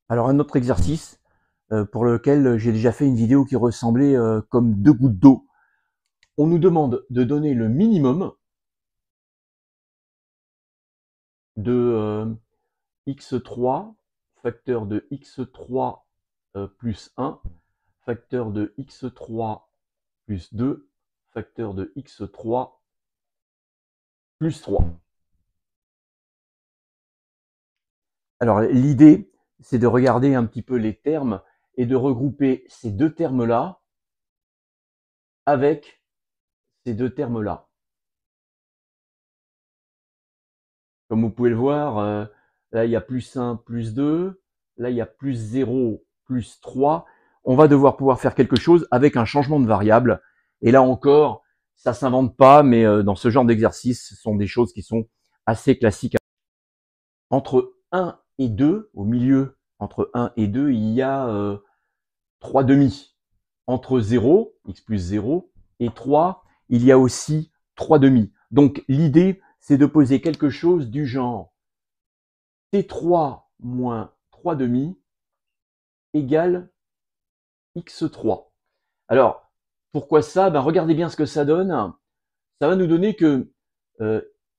Alors un autre exercice pour lequel j'ai déjà fait une vidéo qui ressemblait comme deux gouttes d'eau. On nous demande de donner le minimum de x3, facteur de x3 plus 1, facteur de x3 plus 2, facteur de x3 plus 3. Alors l'idée, c'est de regarder un petit peu les termes et de regrouper ces deux termes-là avec ces deux termes-là. Comme vous pouvez le voir, là il y a plus 1, plus 2, là il y a plus 0, plus 3. On va devoir pouvoir faire quelque chose avec un changement de variable. Et là encore, ça s'invente pas, mais dans ce genre d'exercice, ce sont des choses qui sont assez classiques. Entre 1 et 2, au milieu, entre 1 et 2, il y a 3 demi. Entre 0, x plus 0, et 3, il y a aussi 3 demi. Donc l'idée, c'est de poser quelque chose du genre T3 moins 3 demi égale x3. Alors, pourquoi ça? Regardez bien ce que ça donne. Ça va nous donner que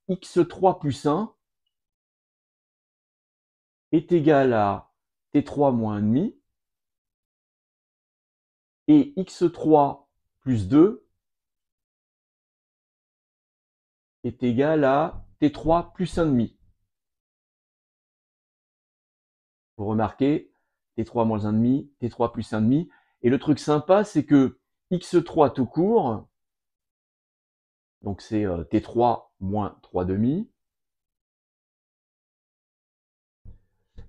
x3 plus 1 est égal à T3 moins 1 demi et x3 plus 2 est égal à T3 plus 1 demi. Vous remarquez, T3 moins 1 demi, T3 plus 1 demi. Et le truc sympa, c'est que x3 tout court, donc c'est T3 moins 3 demi.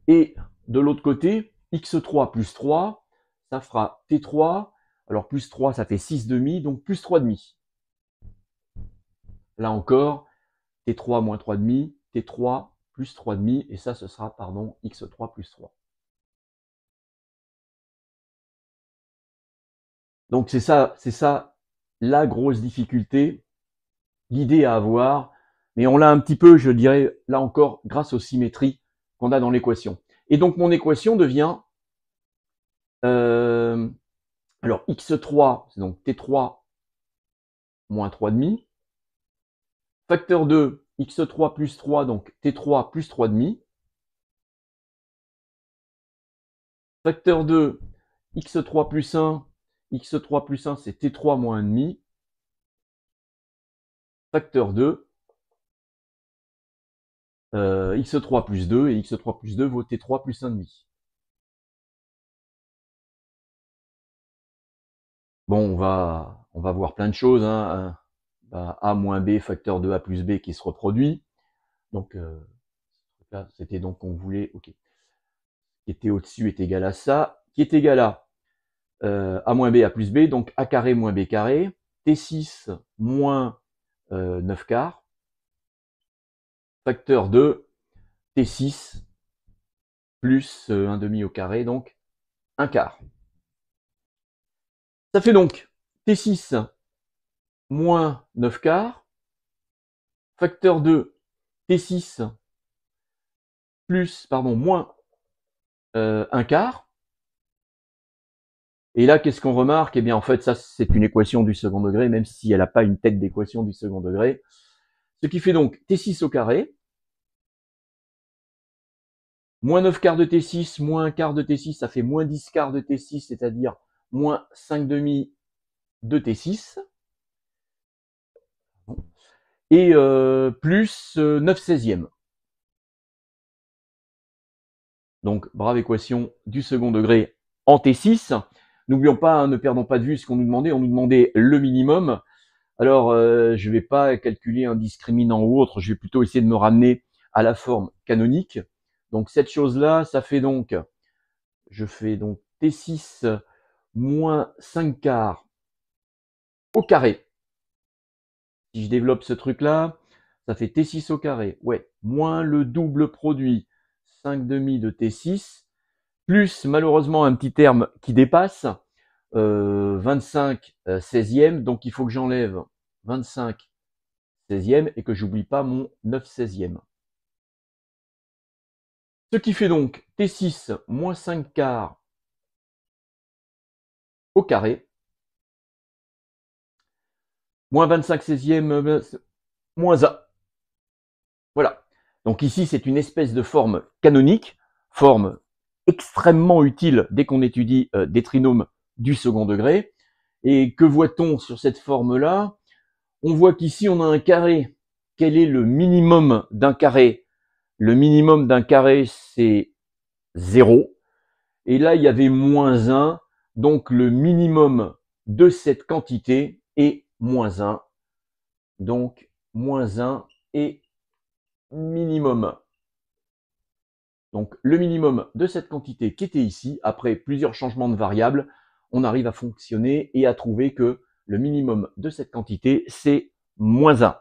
Et de l'autre côté, x3 plus 3, ça fera T3. Alors plus 3, ça fait 6 demi, donc plus 3 demi. Là encore, T3 moins 3 demi, T3 plus 3 demi, et ça, ce sera, pardon, x3 plus 3. Donc c'est ça la grosse difficulté, l'idée à avoir, mais on l'a un petit peu, je dirais, là encore, grâce aux symétries qu'on a dans l'équation. Et donc mon équation devient, alors x3, c'est donc T3 moins 3 demi, facteur 2, x3 plus 3, donc T3 plus 3 demi, facteur 2, x3 plus 1, x3 plus 1, c'est T3 moins 1 demi, facteur 2, x3 plus 2, et x3 plus 2 vaut T3 plus 1 demi. Bon, on va voir plein de choses, hein. A moins B, facteur de A plus B qui se reproduit. Donc, là, c'était donc qu'on voulait, ok, qui était au-dessus est égal à ça, qui est égal à A moins B, A plus B, donc A carré moins B carré, T6 moins 9 quarts, facteur de T6 plus 1 demi au carré, donc 1 quart. Ça fait donc T6 moins 9 quarts, facteur de T6 plus, pardon, moins 1 quart. Et là, qu'est-ce qu'on remarque? Eh bien, en fait, ça, c'est une équation du second degré, même si elle n'a pas une tête d'équation du second degré. Ce qui fait donc T6 au carré, moins 9 quarts de T6, moins 1 quart de T6, ça fait moins 10 quarts de T6, c'est-à-dire moins 5 demi de T6. Et plus 9 16e. Donc, brave équation du second degré en T6. N'oublions pas, hein, ne perdons pas de vue ce qu'on nous demandait. On nous demandait le minimum. Alors, je ne vais pas calculer un discriminant ou autre. Je vais plutôt essayer de me ramener à la forme canonique. Donc, cette chose-là, ça fait donc, je fais donc T6 moins 5 quarts au carré. Si je développe ce truc-là, ça fait T6 au carré. Ouais, moins le double produit 5 demi de T6, plus malheureusement un petit terme qui dépasse, 25 16e, donc il faut que j'enlève 25 16e et que j'oublie pas mon 9 16e. Ce qui fait donc T6 moins 5 quarts au carré, moins 25 16e, moins 1. Voilà. Donc ici, c'est une espèce de forme canonique, forme extrêmement utile dès qu'on étudie des trinômes du second degré. Et que voit-on sur cette forme-là? On voit qu'ici, on a un carré. Quel est le minimum d'un carré? Le minimum d'un carré, c'est 0. Et là, il y avait moins 1. Donc, le minimum de cette quantité est moins 1. Donc, moins 1 est minimum. Donc, le minimum de cette quantité qui était ici, après plusieurs changements de variables, on arrive à fonctionner et à trouver que le minimum de cette quantité, c'est moins 1.